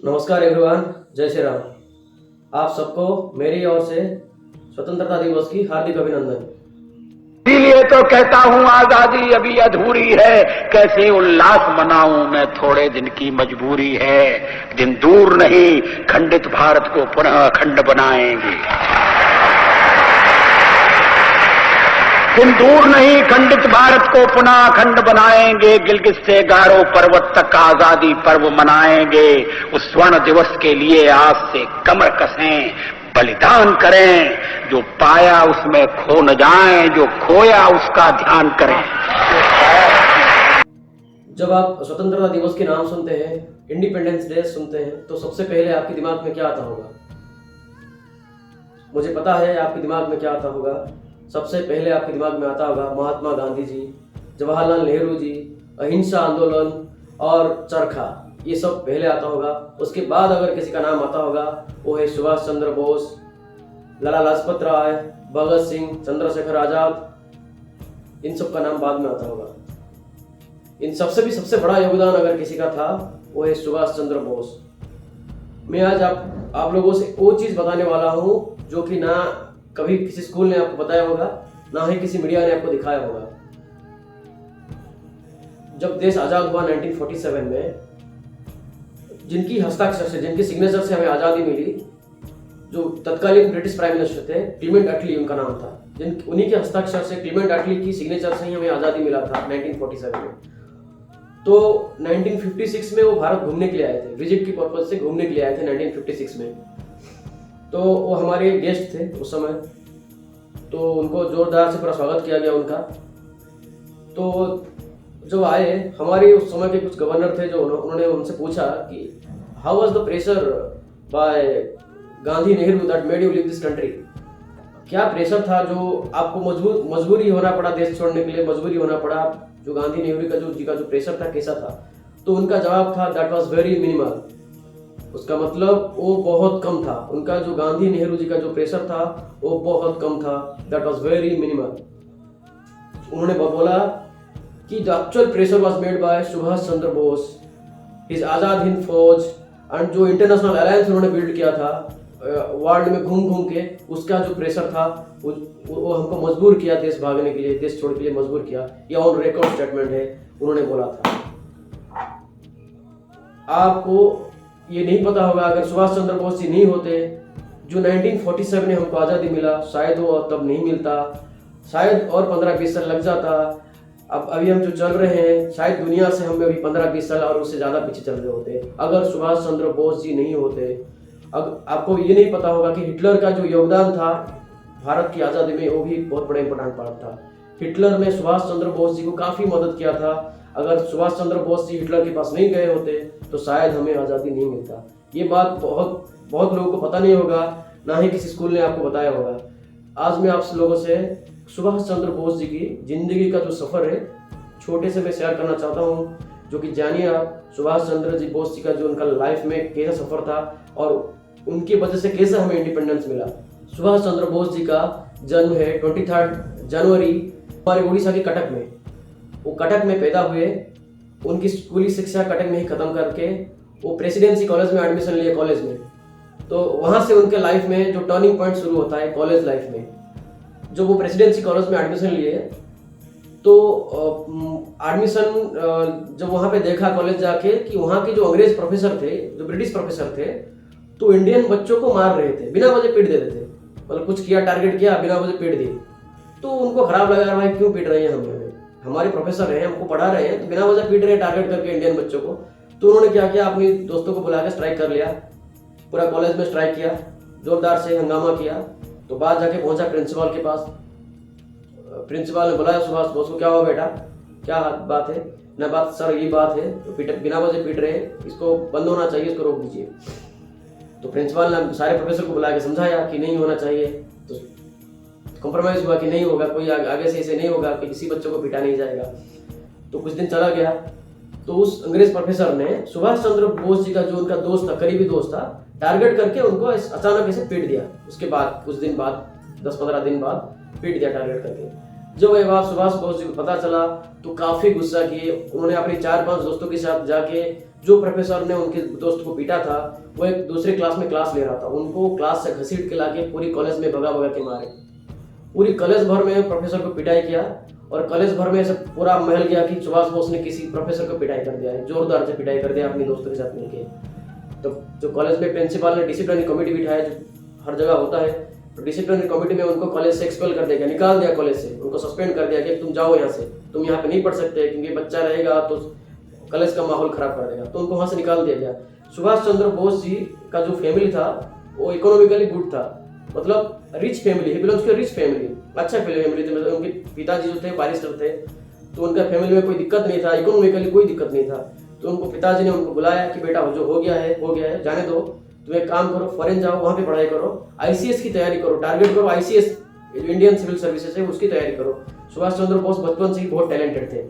नमस्कार एवरीवन, जय श्री राम। आप सबको मेरी ओर से स्वतंत्रता दिवस की हार्दिक अभिनंदन। इसीलिए तो कहता हूं आजादी अभी अधूरी है, कैसे उल्लास मनाऊं मैं, थोड़े दिन की मजबूरी है। दिन दूर नहीं, खंडित भारत को पुनः अखंड बनाएंगे। दिन दूर नहीं, खंडित भारत को पुनः अखंड बनाएंगे। गिलगित से गारो पर्वत तक आजादी पर्व मनाएंगे। उस स्वर्ण दिवस के लिए आज से कमर कसें, बलिदान करें। जो पाया उसमें खो न जाएं, जो खोया उसका ध्यान करें। जब आप स्वतंत्रता दिवस के नाम सुनते हैं, इंडिपेंडेंस डे सुनते हैं, तो सबसे पहले आपके दिमाग में क्या आता होगा? मुझे पता है आपके दिमाग में क्या आता होगा। सबसे पहले आपके दिमाग में आता होगा महात्मा गांधी जी, जवाहरलाल नेहरू जी, अहिंसा आंदोलन और चरखा, ये सब पहले आता होगा। उसके बाद अगर किसी का नाम आता होगा वो है सुभाष चंद्र बोस, लाला लाजपत राय, भगत सिंह, चंद्रशेखर आजाद। इन सब का नाम बाद में आता होगा। इन सबसे भी सबसे बड़ा योगदान अगर किसी का था वो है सुभाष चंद्र बोस। मैं आज आप लोगों से वो चीज बताने वाला हूँ जो कि ना कभी किसी स्कूल ने आपको बताया होगा, ना ही किसी मीडिया ने आपको दिखाया होगा। जब देश आजाद हुआ 1947 में, जिनकी हस्ताक्षर से, जिनके सिग्नेचर से हमें आजादी मिली, जो तत्कालीन ब्रिटिश प्राइम मिनिस्टर थे, क्लीमेंट अटली उनका नाम था। उन्हीं के हस्ताक्षर से, क्लीमेंट अटली की सिग्नेचर से ही हमें आजादी मिला था 1947 में। तो 1956 में वो भारत घूमने के लिए आए थे, विजिट की पर्पज से घूमने के लिए आए थे 1956 में। तो वो हमारे गेस्ट थे उस समय, तो उनको जोरदार से पूरा स्वागत किया गया उनका। तो जब आए, हमारे उस समय के कुछ गवर्नर थे, जो उन्होंने उनसे पूछा कि how was the pressure by Gandhi Nehru that made you leave this country. क्या प्रेशर था जो आपको मजबूरी होना पड़ा, देश छोड़ने के लिए मजबूरी होना पड़ा। जो गांधी नेहरू का जो प्रेशर था कैसा था? तो उनका जवाब था दैट वाज वेरी मिनिमल। उसका मतलब वो बहुत कम था। उनका जो गांधी नेहरू जी का जो प्रेशर था वो बहुत कम था, दैट वाज वेरी मिनिमल। उन्होंने बोला कि the actual pressure was made by Subhash Chandra Bose, his Azad Hind Fauj, and जो इंटरनेशनल अलायंस उन्होंने बिल्ड किया था वर्ल्ड में घूम घूम के, उसका जो प्रेशर था वो हमको मजबूर किया देश भागने के लिए, देश छोड़ के लिए मजबूर किया। ये ऑन रिकॉर्ड स्टेटमेंट है, उन्होंने बोला था। आपको ये नहीं पता होगा, अगर सुभाष चंद्र बोस जी नहीं होते, जो 1947 में हमको आज़ादी मिला, शायद वो तब नहीं मिलता, शायद और 15-20 साल लग जाता। अब अभी हम जो चल रहे हैं, शायद दुनिया से हम अभी 15-20 साल और उससे ज़्यादा पीछे चल रहे होते अगर सुभाष चंद्र बोस जी नहीं होते। अब आपको ये नहीं पता होगा कि हिटलर का जो योगदान था भारत की आज़ादी में, वो भी बहुत बड़ा इंपॉर्टेंट पार्ट था। हिटलर ने सुभाष चंद्र बोस जी को काफ़ी मदद किया था। अगर सुभाष चंद्र बोस जी हिटलर के पास नहीं गए होते तो शायद हमें आज़ादी नहीं मिलता। ये बात बहुत लोगों को पता नहीं होगा, ना ही किसी स्कूल ने आपको बताया होगा। आज मैं आप लोगों से सुभाष चंद्र बोस जी की जिंदगी का जो सफ़र है छोटे से मैं शेयर करना चाहता हूँ, जो कि जानिए आप सुभाष चंद्र जी बोस जी का जो उनका लाइफ में कैसा सफ़र था और उनकी वजह से कैसा हमें इंडिपेंडेंस मिला। सुभाष चंद्र बोस जी का जन्म है 23 जनवरी हमारे उड़ीसा के कटक में। वो कटक में पैदा हुए, उनकी स्कूली शिक्षा कटक में ही ख़त्म करके वो प्रेसिडेंसी कॉलेज में एडमिशन लिए कॉलेज में। तो वहाँ से उनके लाइफ में जो टर्निंग पॉइंट शुरू होता है कॉलेज लाइफ में, जो वो प्रेसिडेंसी कॉलेज में एडमिशन लिए, तो एडमिशन जब वहाँ पे देखा कॉलेज जाके कि वहाँ के जो अंग्रेज प्रोफेसर थे, जो ब्रिटिश प्रोफेसर थे, तो इंडियन बच्चों को मार रहे थे, बिना वजह पीट देते थे। मतलब कुछ किया, टारगेट किया, बिना वजह पीट दिए। तो उनको खराब लगा, भाई क्यों पीट रहे हैं हमें, हमारे प्रोफेसर हैं, हमको पढ़ा रहे हैं, तो बिना वजह पीट रहे हैं टारगेट करके इंडियन बच्चों को। तो उन्होंने क्या किया, अपने दोस्तों को बुला के स्ट्राइक कर लिया, पूरा कॉलेज में स्ट्राइक किया, जोरदार से हंगामा किया। तो बाद जाके पहुंचा प्रिंसिपल के पास। प्रिंसिपल ने बुलाया सुभाष बोस को, क्या हुआ बेटा, क्या बात है? ना बात सर, ये बात है, तो बिना वजह पीट रहे हैं, इसको बंद होना चाहिए, इसको रोक दीजिए। तो प्रिंसिपल ने सारे प्रोफेसर को बुला के समझाया कि नहीं होना चाहिए। तो कॉम्प्रोमाइज हुआ कि नहीं होगा, कोई आगे से ऐसे नहीं होगा कि किसी बच्चों को पीटा नहीं जाएगा। तो कुछ दिन चला गया, तो उस अंग्रेज प्रोफेसर ने सुभाष चंद्र बोस जी का जो उनका दोस्त था, करीबी दोस्त था, टारगेट करके उनको अचानक ऐसे पीट दिया। उसके बाद कुछ दिन बाद, 10-15 दिन बाद पीट दिया टारगेट करके। जब ये बात सुभाष बोस जी को पता चला तो काफ़ी गुस्सा किए। उन्होंने अपने 4-5 दोस्तों के साथ जाके जो प्रोफेसर ने उनके दोस्त को पीटा था वो एक दूसरे क्लास में क्लास ले रहा था, उनको क्लास से घसीट के लाके पूरी कॉलेज में भगा भगा के मारे। पूरी कॉलेज भर में प्रोफेसर को पिटाई किया और कॉलेज भर में सब पूरा महल गया कि सुभाष बोस ने किसी प्रोफेसर को पिटाई कर दिया है, जोरदार से पिटाई कर दिया अपने दोस्तों के साथ मिलकर। तो जो कॉलेज में प्रिंसिपल ने डिसिप्लिनरी कमेटी बिठाया, जो हर जगह होता है, तो डिसिप्लिनरी कमेटी में उनको कॉलेज से एक्सपेल कर दिया, निकाल दिया कॉलेज से, उनको सस्पेंड कर दिया कि तुम जाओ यहाँ से, तुम यहाँ पे नहीं पढ़ सकते क्योंकि बच्चा रहेगा तो कॉलेज का माहौल खराब कर देगा, तो उनको वहाँ से निकाल दिया गया। सुभाष चंद्र बोस जी का जो फैमिली था वो इकोनॉमिकली गुड था, मतलब rich family, he belongs to rich family, अच्छा फैमिली थे। मतलब उनके पिताजी जो थे बैरिस्टर थे, तो उनका फैमिली में कोई दिक्कत नहीं था, इकोनॉमिकली कोई दिक्कत नहीं था। तो उनको पिताजी ने उनको बुलाया कि बेटा जो हो गया है जाने दो, तुम एक काम करो, फॉरेन जाओ, वहाँ पे पढ़ाई करो, आईसीएस की तैयारी करो, टारगेट करो आईसीएस, इंडियन सिविल सर्विसेज है उसकी तैयारी करो। सुभाष चंद्र बोस बचपन से ही बहुत टैलेंटेड थे,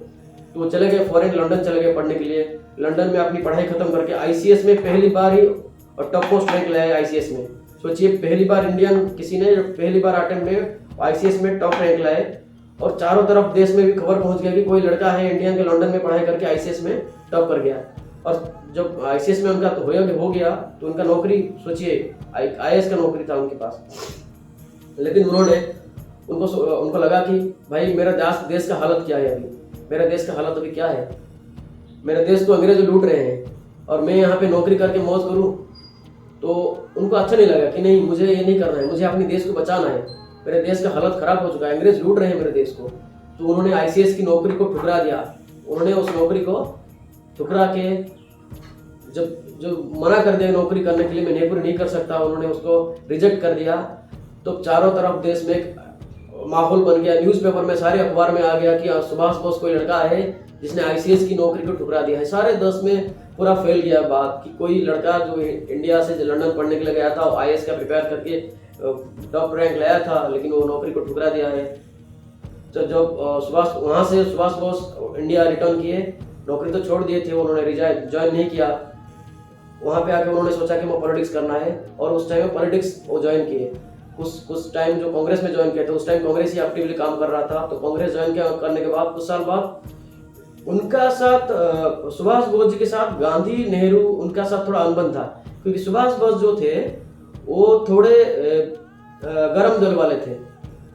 तो वो चले गए फॉरेन, लंदन चले गए पढ़ने के लिए। लंदन में अपनी पढ़ाई खत्म करके आईसीएस में पहली बार ही और टॉप मोस्ट रैंक लाया आईसीएस में। सोचिए पहली बार इंडियन किसी ने पहली बार अटेम्प्ट में आईसीएस में टॉप रैंक लाए, और चारों तरफ देश में भी खबर पहुंच गया कि कोई लड़का है इंडियन के लंदन में पढ़ाई करके आईसीएस में टॉप कर गया। और जब आईसीएस में उनका तो हो गया तो उनका नौकरी, सोचिए आईएएस का नौकरी था उनके पास। लेकिन उनको लगा कि भाई मेरा देश का हालत क्या है, अभी मेरा देश का हालत अभी क्या है, मेरे देश को अंग्रेज लूट रहे हैं और मैं यहाँ पे नौकरी करके मौज करूँ, तो उनको अच्छा नहीं लगा कि नहीं मुझे ये नहीं करना है, मुझे अपने देश को बचाना है, मेरे देश का हालत खराब हो चुका है, अंग्रेज लूट रहे हैं मेरे देश को। तो उन्होंने आईसीएस की नौकरी को ठुकरा दिया। उन्होंने उस नौकरी को ठुकरा के जब मना कर दिया नौकरी करने के लिए, मैं नौकरी नहीं कर सकता, उन्होंने उसको रिजेक्ट कर दिया। तो चारों तरफ देश में एक माहौल बन गया, न्यूज़पेपर में सारे अखबार में आ गया कि सुभाष बोस कोई लड़का है जिसने आईसीएस की नौकरी को ठुकरा दिया है। सारे देश में पूरा फैल गया बात कि कोई लड़का जो इंडिया से लंदन पढ़ने के लिए गया था, आईएएस का प्रिपेयर करके टॉप रैंक लाया था, लेकिन वो नौकरी को ठुकरा दिया है। तो जब वहाँ से सुभाष बोस इंडिया रिटर्न किए, नौकरी तो छोड़ दिए थे, उन्होंने ज्वाइन नहीं किया। वहाँ पे आके उन्होंने सोचा कि वो पॉलिटिक्स करना है, और उस टाइम में पॉलिटिक्स वो ज्वाइन किए। कुछ टाइम जो कांग्रेस में ज्वाइन किया था, उस टाइम कांग्रेस ही एक्टिवली काम कर रहा था। तो कांग्रेस ज्वाइन करने के बाद कुछ साल बाद उनका साथ सुभाष बोस जी के साथ गांधी नेहरू उनका साथ थोड़ा अनबन था, क्योंकि सुभाष बोस जो थे वो थोड़े गर्म दल वाले थे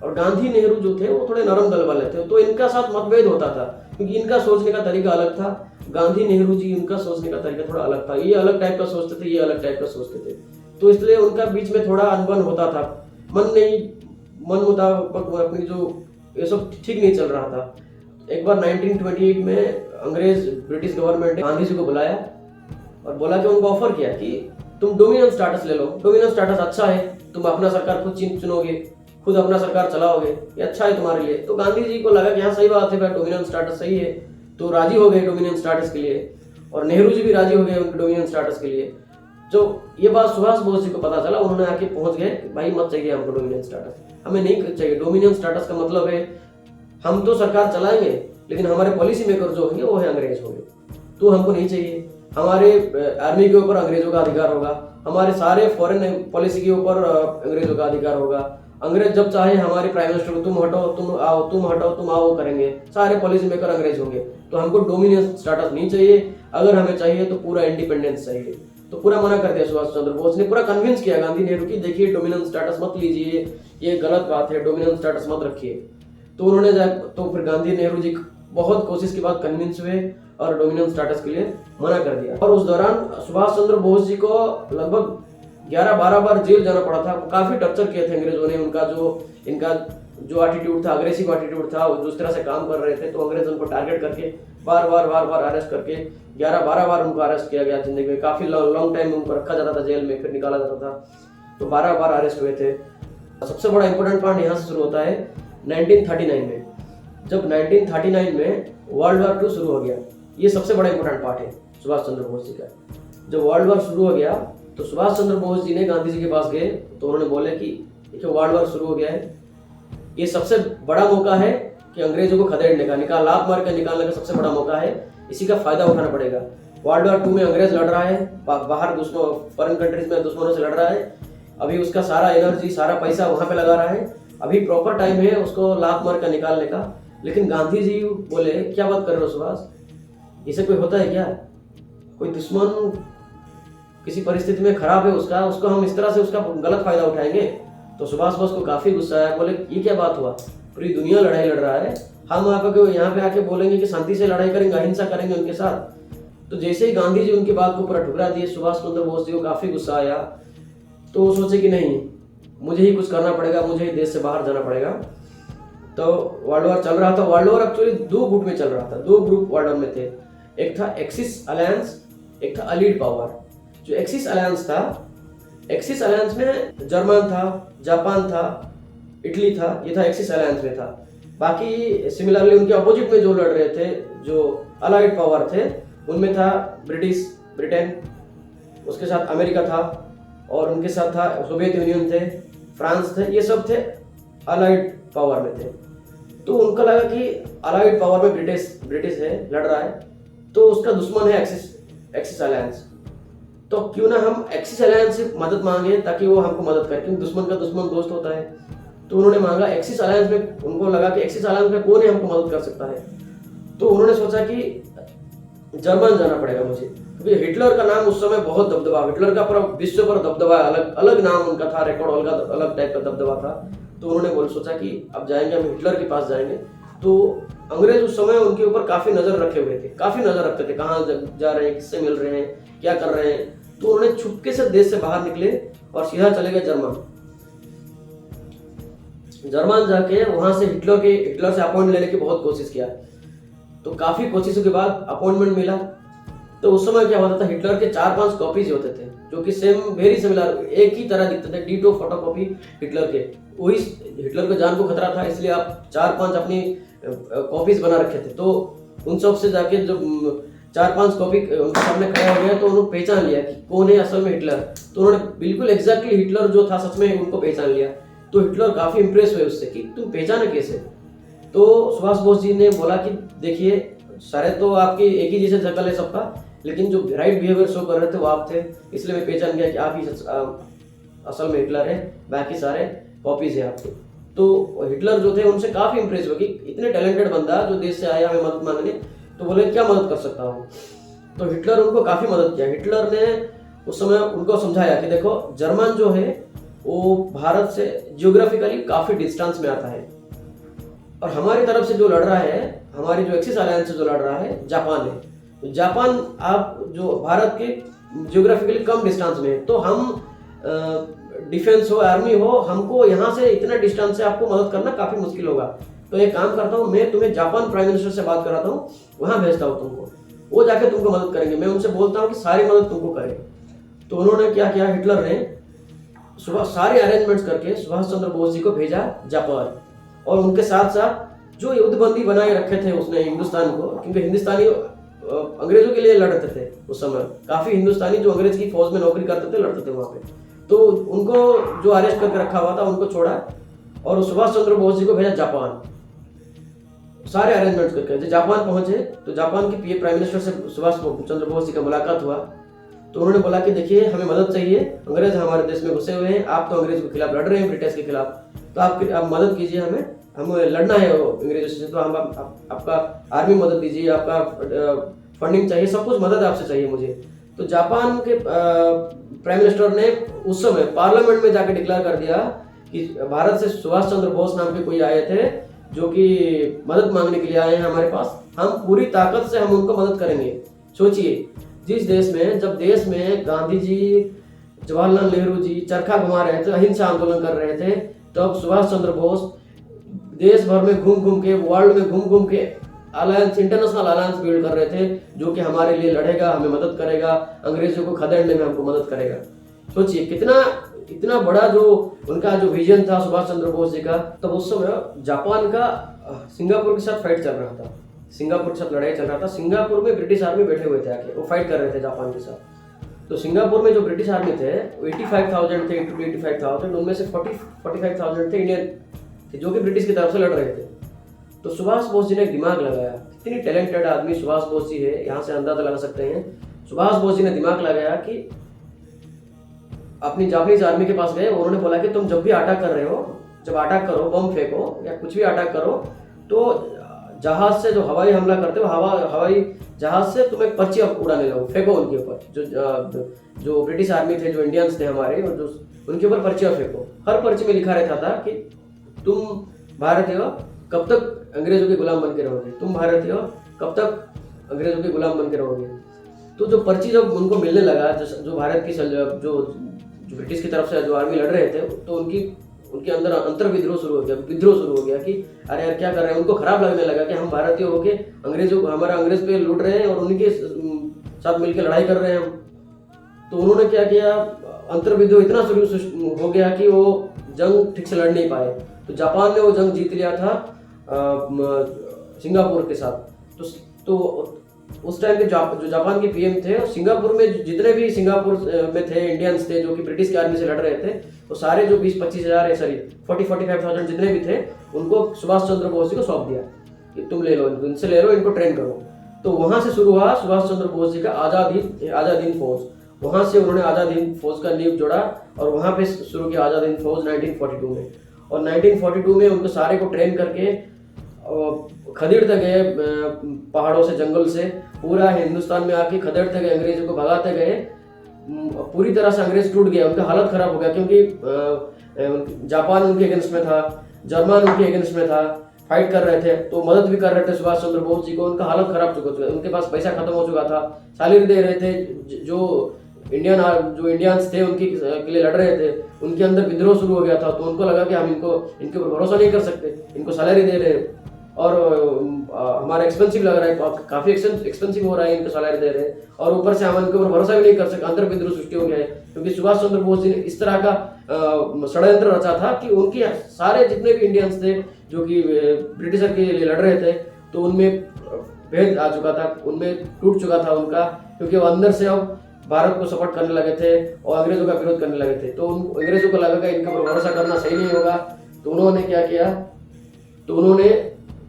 और गांधी नेहरू जो थे वो थोड़े नरम दल वाले थे। तो इनका साथ मतभेद होता था क्योंकि इनका सोचने का तरीका अलग था, गांधी नेहरू जी उनका सोचने का तरीका थोड़ा अलग था। ये अलग टाइप का सोचते थे, ये अलग टाइप का सोचते थे, तो इसलिए उनका बीच में थोड़ा अनबन होता था। मन मुताबिक अपनी जो ये सब ठीक नहीं चल रहा था। एक बार 1928 में ब्रिटिश गवर्नमेंट ने गांधी जी को बुलाया और बोला कि उनको ऑफर किया कि तुम डोमिनियन स्टेटस ले लो, डोमिनियन स्टेटस अच्छा है, तुम अपना सरकार खुद चुनोगे, खुद अपना सरकार चलाओगे, ये अच्छा है तुम्हारे लिए। तो गांधी जी को लगा कि हाँ सही बात है भाई, डोमिनियन स्टेटस सही है, तो राजी हो गए डोमिनियन स्टेटस के लिए, और नेहरू जी भी राजी हो गए उनके डोमिनियन स्टेटस के लिए। जो ये बात सुभाष बोस जी को पता चला, उन्होंने आके पहुंच गए कि भाई मत चाहिए हमको डोमिनियन स्टेटस, हमें नहीं चाहिए। डोमिनियन स्टेटस का मतलब है हम तो सरकार चलाएंगे लेकिन हमारे पॉलिसी मेकर जो होंगे वो है अंग्रेज होंगे, तो हमको नहीं चाहिए। हमारे आर्मी के ऊपर अंग्रेजों का अधिकार होगा, हमारे सारे फॉरेन पॉलिसी के ऊपर अंग्रेजों का अधिकार होगा। अंग्रेज जब चाहे हमारे प्राइम मिनिस्टर को तुम हटाओ तुम आओ, तुम हटाओ तुम आओ करेंगे, सारे पॉलिसी मेकर अंग्रेज होंगे। तो हमको डोमिनियन स्टेटस नहीं चाहिए, अगर हमें चाहिए तो पूरा इंडिपेंडेंस चाहिए। तो पूरा मना कर दिया सुभाष चंद्र बोस ने, पूरा कन्विंस किया गांधी नेहरू की देखिए डोमिनियन स्टेटस मत लीजिए, ये गलत बात है, डोमिनियन स्टेटस मत रखिए। तो उन्होंने तो फिर गांधी नेहरू जी बहुत कोशिश के बाद कन्विंस हुए और डोमिनियन स्टेटस के लिए मना कर दिया। और उस दौरान सुभाष चंद्र बोस जी को लगभग 11-12 बार जेल जाना पड़ा था। काफी टर्चर किए थे अंग्रेजों ने, इनका जो एटीट्यूड था, अग्रेसिव एटीट्यूड था, वो जिस तरह से काम कर रहे थे, तो अंग्रेज उनको टारगेट करके बार बार अरेस्ट करके 11-12 बार उनको अरेस्ट किया गया। जिंदगी में काफी लॉन्ग टाइम उनको रखा जाता था जेल में, फिर निकाला जाता था, तो 12 बार अरेस्ट हुए थे। सबसे बड़ा इंपॉर्टेंट पॉइंट यहाँ से शुरू होता है 1939 में, जब 1939 में वर्ल्ड वॉर 2 शुरू हो गया। ये सबसे बड़ा इंपॉर्टेंट पार्ट है सुभाष चंद्र बोस जी का। जब वर्ल्ड वॉर शुरू हो गया तो सुभाष चंद्र बोस जी ने गांधी जी के पास गए, तो उन्होंने बोले कि देखिए वर्ल्ड वॉर शुरू हो गया है, ये सबसे बड़ा मौका है कि अंग्रेजों को खदेड़ने का, लात मार कर निकालने का सबसे बड़ा मौका है, इसी का फायदा उठाना पड़ेगा। वर्ल्ड वॉर 2 में अंग्रेज लड़ रहा है, बाहर फॉरेन कंट्रीज में दुश्मनों से लड़ रहा है, अभी उसका सारा एनर्जी सारा पैसा वहां पे लगा रहा है, अभी प्रॉपर टाइम है उसको लात मार कर निकालने का। लेकिन गांधी जी बोले क्या बात कर रहे हो सुभाष, इसे कोई होता है क्या, कोई दुश्मन किसी परिस्थिति में खराब है उसको हम इस तरह से उसका गलत फायदा उठाएंगे। तो सुभाष बोस को काफी गुस्सा आया, बोले ये क्या बात हुआ, पूरी दुनिया लड़ाई लड़ रहा है, हम यहाँ पे आके बोलेंगे कि शांति से लड़ाई करेंगे, अहिंसा करेंगे उनके साथ। तो जैसे ही गांधी जी उनकी बात को पूरा ठुकरा दिए, सुभाष चंद्र बोस जी को काफी गुस्सा आया। तो वो सोचे कि नहीं, मुझे ही कुछ करना पड़ेगा, मुझे ही देश से बाहर जाना पड़ेगा। तो वर्ल्ड वॉर चल रहा था। वर्ल्ड वॉर एक्चुअली 2 गुट में चल रहा था, 2 ग्रुप वर्ल्ड वॉर में थे। एक था एक्सिस अलायंस, एक था अलीड पावर। जो एक्सिस अलायंस था, एक्सिस अलायंस में जर्मन था, जापान था, इटली था, ये था एक्सिस अलायंस में था। बाकी सिमिलरली उनके अपोजिट में जो लड़ रहे थे, जो अलाइड पावर थे, उनमें था ब्रिटेन, उसके साथ अमेरिका था, और उनके साथ था सोवियत यूनियन थे, फ्रांस थे, ये सब थे अलाइड पावर में थे। तो उनका लगा कि अलाइड पावर में ब्रिटिश है, लड़ रहा है, तो उसका दुश्मन है एक्सिस अलायंस। तो क्यों ना हम एक्सिस अलायंस से मदद मांगे ताकि वो हमको मदद करे, क्योंकि दुश्मन का दुश्मन दोस्त होता है। तो उन्होंने मांगा एक्सिस अलायंस में, उनको लगा कि एक्सिस अलायंस में कौन है हमको मदद कर सकता है। तो उन्होंने सोचा कि जर्मन जाना पड़ेगा मुझे, क्योंकि हिटलर का नाम उस समय बहुत दबदबा, हिटलर का पूरा विश्व पर दबदबा, अलग अलग नाम उनका था, रिकॉर्ड अलग टाइप का दबदबा था। तो उन्होंने सोचा कि अब जाएंगे, हम हिटलर के पास जाएंगे। तो अंग्रेज उस समय उनके ऊपर काफी नजर रखे हुए थे, काफी नजर रखते थे, कहाँ जा रहे हैं, किससे मिल रहे हैं, क्या कर रहे हैं। तो उन्होंने छुपके से देश से बाहर निकले और सीधा चले गए जर्मन जाके वहां से हिटलर से अपॉइंट लेने की बहुत कोशिश किया। तो काफी कोशिशों के बाद अपॉइंटमेंट मिला। तो उस समय क्या होता था, हिटलर के 4-5 कॉपीज होते थे जो कि वेरी सिमिलर, एक ही तरह दिखते थे, डीटो फोटोकॉपी हिटलर के। वही हिटलर को जान को खतरा था, इसलिए आप 4-5 अपनी कॉपीज बना रखे थे। तो उन सब से जाके जब 4-5 कॉपी उनके सामने खड़ा हो गया, तो उन्होंने पहचान लिया कि कौन है असल में हिटलर। तो उन्होंने बिल्कुल एग्जैक्टली हिटलर जो था सच में उनको पहचान लिया। तो हिटलर काफी इंप्रेस हुए उससे कि तुम पहचाने कैसे। तो सुभाष बोस जी ने बोला कि देखिए, सारे तो आपकी एक ही जैसे शक्ल है सबका, लेकिन जो राइट बिहेवियर शो कर रहे थे वो आप थे, इसलिए मैं पहचान गया कि आप ही असल में हिटलर है, बाकी सारे कॉपीज है आपके। तो हिटलर जो थे उनसे काफी इंप्रेस हुए कि इतने टैलेंटेड बंदा जो देश से आया हमें मदद मांगने। तो बोले क्या मदद कर सकता हूँ। तो हिटलर उनको काफी मदद किया। हिटलर ने उस समय उनको समझाया कि देखो, जर्मन जो है वो भारत से जियोग्राफिकली काफी डिस्टेंस में आता है, और हमारी तरफ से जो लड़ रहा है, हमारी जो एक्सिस अलायंस से जो लड़ रहा है, जापान है। तो जापान आप जो भारत के जियोग्राफिकली कम डिस्टेंस में है, तो हम डिफेंस हो, आर्मी हो, हमको यहाँ से इतना डिस्टेंस से आपको मदद करना काफी मुश्किल होगा। तो एक काम करता हूँ, मैं तुम्हें जापान प्राइम मिनिस्टर से बात कराता हूँ, वहां भेजता हूँ तुमको, वो जाके तुमको मदद करेंगे। मैं उनसे बोलता हूँ कि सारी मदद तुमको करें। तो उन्होंने क्या किया, हिटलर ने सारे अरेंजमेंट्स करके सुभाष चंद्र बोस जी को भेजा जापान, और उनके साथ साथ जो युद्धबंदी बनाए रखे थे उसने हिंदुस्तान को, क्योंकि हिंदुस्तानी अंग्रेजों के लिए लड़ते थे उस समय। काफी हिंदुस्तानी जो अंग्रेज की फौज में नौकरी करते थे लड़ते थे वहां पे। तो उनको जो अरेस्ट करके रखा हुआ था उनको छोड़ा, और सुभाष चंद्र बोस जी को भेजा जापान। सारे अरेंजमेंट्स करके जब जापान पहुंचे, तो जापान के प्राइम मिनिस्टर से सुभाष चंद्र बोस जी का मुलाकात हुआ। तो उन्होंने बोला कि देखिए, हमें मदद चाहिए, अंग्रेज हमारे देश में घुसे हुए हैं, आप तो अंग्रेज के खिलाफ लड़ रहे हैं, ब्रिटिश के खिलाफ, तो आप मदद कीजिए, हमें लड़ना है अंग्रेजों से। तो हम आपका आर्मी मदद दीजिए, आपका फंडिंग चाहिए, सब कुछ मदद आपसे चाहिए मुझे। तो जापान के प्राइम मिनिस्टर ने उस समय पार्लियामेंट में जाके डिक्लेयर कर दिया कि भारत से सुभाष चंद्र बोस नाम के कोई आए थे जो कि मदद मांगने के लिए आए हैं हमारे पास, हम पूरी ताकत से हम उनको मदद करेंगे। सोचिए, जिस देश में, जब देश में गांधी जी, जवाहरलाल नेहरू जी चरखा घुमा रहे थे, अहिंसा आंदोलन कर रहे थे, तब सुभाष चंद्र बोस देश भर में घूम के, वर्ल्ड में घूम के अलायंस, इंटरनेशनल अलायंस बिल्ड कर रहे थे, जो कि हमारे लिए लड़ेगा, हमें मदद करेगा, अंग्रेजों को खदेड़ने में हमको मदद करेगा। सोचिए इतना बड़ा जो उनका जो विजन था सुभाष चंद्र बोस जी का। तब उस समय जापान का सिंगापुर के साथ फाइट चल रहा था, सिंगापुर के साथ लड़ाई चल रहा था। सिंगापुर में ब्रिटिश आर्मी बैठे हुए थे आके, वो फाइट कर रहे थे जापान के साथ। तो सिंगापुर में जो ब्रिटिश आर्मी थे 85,000 थे, 85,000, उनमें से 45,000 थे इंडियन थे, जो कि ब्रिटिश की तरफ से लड़ रहे थे। तो सुभाष बोस जी ने दिमाग लगाया, कितनी टैलेंटेड आदमी सुभाष बोस जी है, यहाँ से अंदाजा लगा सकते हैं। सुभाष बोस जी ने दिमाग लगाया कि अपनी जापानीज आर्मी के पास गए, उन्होंने बोला कि तुम जब भी अटैक कर रहे हो, जब अटैक करो, बम फेंको या कुछ भी अटैक करो, तो जहाज से जो हवाई हमला करते हो, हवाई जहाज से तुम एक पर्ची उड़ाने लगो, फेंको उनके ऊपर। जो ब्रिटिश आर्मी थे, जो इंडियंस थे हमारे, और जो उनके ऊपर पर्चियाँ फेंको। हर पर्ची में लिखा रहता था कि तुम भारतीय हो, कब तक अंग्रेजों के गुलाम बन के रहोगे, तुम भारतीय हो, कब तक अंग्रेजों के गुलाम बन के रहोगे। तो जो पर्ची जब उनको मिलने लगा, जो भारत की जो ब्रिटिश की तरफ से जो आर्मी लड़ रहे थे, तो उनके अंदर अंतर विद्रोह शुरू हो गया कि अरे यार क्या कर रहे हैं। उनको खराब लगने लगा कि हम भारतीय होके हमारा अंग्रेज पे लूट रहे हैं और उनके साथ मिलकर लड़ाई कर रहे हैं हम। तो उन्होंने क्या किया, अंतर विद्रोह इतना शुरू हो गया कि वो जंग ठीक से लड़ नहीं पाए। तो जापान ने वो जंग जीत लिया था सिंगापुर के साथ। तो उस टाइम के जो जापान के पीएम थे, सिंगापुर में जितने भी सिंगापुर में थे इंडियंस थे जो कि ब्रिटिश की आर्मी से लड़ रहे थे, वो सारे जो 20-25 हज़ार 40-45,000 जितने भी थे, उनको सुभाष चंद्र बोस जी को सौंप दिया कि तुम ले लो, इनसे ले लो, इनको ट्रेन करो। तो वहाँ से शुरू हुआ सुभाष चंद्र बोस जी का आज़ाद हिंद फौज। वहाँ से उन्होंने आज़ाद हिंद फौज का नींव जोड़ा और वहाँ पे शुरू किया आज़ाद हिंद फौज 1942 में। और 1942 में उनको सारे को ट्रेन करके खदेड़ते गए, पहाड़ों से, जंगल से पूरा हिंदुस्तान में आके खदेड़ते गए, अंग्रेजों को भगाते गए। पूरी तरह से अंग्रेज टूट गया, उनका हालत खराब हो गया, क्योंकि जापान उनके अगेंस्ट में था, जर्मन उनके अगेंस्ट में था, फाइट कर रहे थे, तो मदद भी कर रहे थे सुभाष चंद्र बोस जी को। उनका हालत खराब चुका, उनके पास पैसा खत्म हो चुका था, सैलरी दे रहे थे। जो इंडियंस थे उनके लिए लड़ रहे थे, उनके अंदर विद्रोह शुरू हो गया था। तो उनको लगा कि हम इनके ऊपर भरोसा नहीं कर सकते, इनको सैलरी दे रहे हैं और हमारा एक्सपेंसिव लग रहा है, काफ़ी एक्सपेंसिव हो रहा है, इनको सैलरी दे रहे हैं, और ऊपर से हम इनके ऊपर भरोसा भी नहीं कर सकते। अंतर विद्रोह सृष्टि हो गया है, क्योंकि सुभाष चंद्र बोस जी ने इस तरह का षड्यंत्र रचा था कि उनके सारे जितने भी इंडियंस थे जो कि ब्रिटिशर के लिए लड़ रहे थे, तो उनमें भेद आ चुका था, उनमें टूट चुका था उनका, क्योंकि वो अंदर से अब भारत को सपोर्ट करने लगे थे और अंग्रेजों का विरोध करने लगे थे। तो अंग्रेजों को लगा कि इनके ऊपर भरोसा करना सही नहीं होगा। तो उन्होंने क्या किया, तो उन्होंने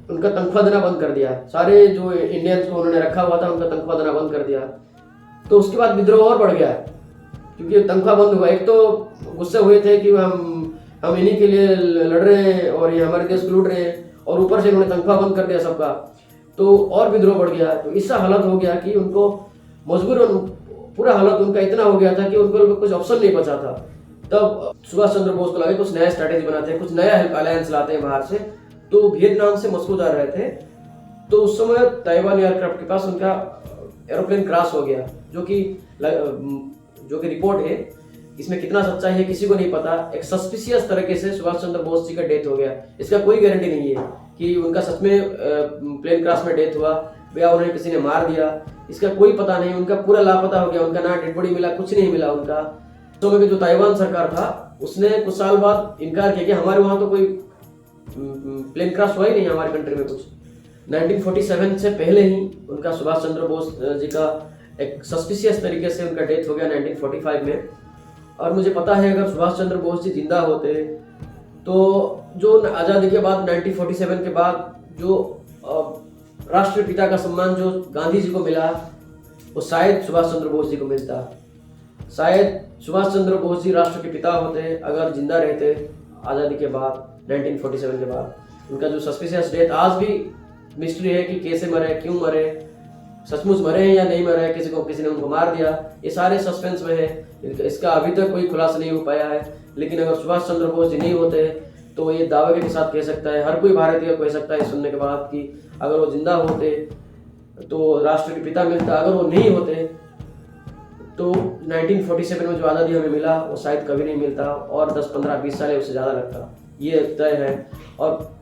उनका तनख्वाह देना बंद कर दिया। सारे जो इंडियंस को उन्होंने रखा हुआ था उनका तनख्वाह देना बंद कर दिया। तो उसके बाद विद्रोह और बढ़ गया, क्योंकि तनख्वाह बंद हुआ। एक तो गुस्से हुए थे कि हम इन्हीं के लिए लड़ रहे हैं और ये हमारे देश को लूट रहे हैं, और ऊपर से उन्होंने तनख्वाह बंद कर दिया सबका, तो और विद्रोह बढ़ गया। तो इससे हालत हो गया कि उनको मजबूरन पूरा हालत उनका इतना हो गया था कि उनको कुछ ऑप्शन नहीं बचा था। तब सुभाष चंद्र बोस को लगा कुछ नया स्ट्रैटेजी बनाते हैं, कुछ नया अलायंस लाते हैं बाहर से। तो वियतनाम से मॉस्को जा रहे थे, तो उस समय ताइवान एयरक्राफ्ट के पास उनका एरोप्लेन क्रैश हो गया, जो कि रिपोर्ट है, इसमें कितना सच्चाई है किसी को नहीं पता। एक सस्पिशियस तरीके से सुभाष चंद्र बोस जी का डेथ हो गया। इसका कोई गारंटी नहीं है कि उनका सच में प्लेन क्रैश में डेथ हुआ या उन्हें किसी ने मार दिया, इसका कोई पता नहीं। उनका पूरा लापता हो गया, उनका ना डेड बॉडी मिला, कुछ नहीं मिला उनका। तो जो ताइवान सरकार था उसने कुछ साल बाद इनकार किया कि हमारे वहाँ तो कोई प्लेन क्रैश हुआ ही नहीं हमारी कंट्री में कुछ। 1947 से पहले ही उनका सुभाष चंद्र बोस जी का एक सस्पिशियस तरीके से उनका डेथ हो गया 1945 में। और मुझे पता है अगर सुभाष चंद्र बोस जी जिंदा होते तो जो आज़ादी के बाद 1947 के बाद जो राष्ट्रपिता का सम्मान जो गांधी जी को मिला वो शायद सुभाष चंद्र बोस जी को मिलता। शायद सुभाष चंद्र बोस जी राष्ट्र के पिता होते अगर जिंदा रहते आज़ादी के बाद 1947 के बाद। उनका जो सस्पिशियस डेथ आज भी मिस्ट्री है कि कैसे मरे, क्यों मरे, सचमुच मरे हैं या नहीं मरे हैं, किसी ने उनको मार दिया, ये सारे सस्पेंस में है। इसका अभी तक कोई खुलासा नहीं हो पाया है। लेकिन अगर सुभाष चंद्र बोस जी नहीं होते तो ये दावे के साथ कह सकता है, हर कोई भारतीय कह सकता है सुनने के बाद कि अगर वो जिंदा होते तो राष्ट्र के पिता मिलता। अगर वो नहीं होते तो 1947 में जो आज़ादी हमें मिला वो शायद कभी नहीं मिलता, और 10, 15, 20 साल उससे ज़्यादा लगता, ये तय है। और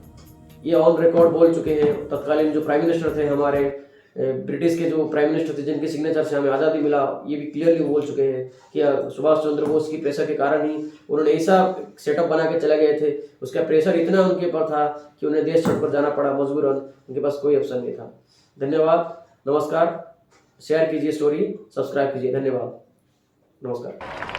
ये ऑन रिकॉर्ड बोल चुके हैं तत्कालीन जो प्राइम मिनिस्टर थे हमारे, ब्रिटिश के जो प्राइम मिनिस्टर थे जिनके सिग्नेचर से हमें आज़ादी मिला, ये भी क्लियरली बोल चुके हैं कि सुभाष चंद्र बोस की प्रेशर के कारण ही उन्होंने ऐसा सेटअप बना के चले गए थे। उसका प्रेशर इतना उनके ऊपर था कि उन्हें देश छोड़कर जाना पड़ा मजबूरन, उनके पास कोई ऑप्शन नहीं था। धन्यवाद, नमस्कार। शेयर कीजिए स्टोरी, सब्सक्राइब कीजिए। धन्यवाद, नमस्कार।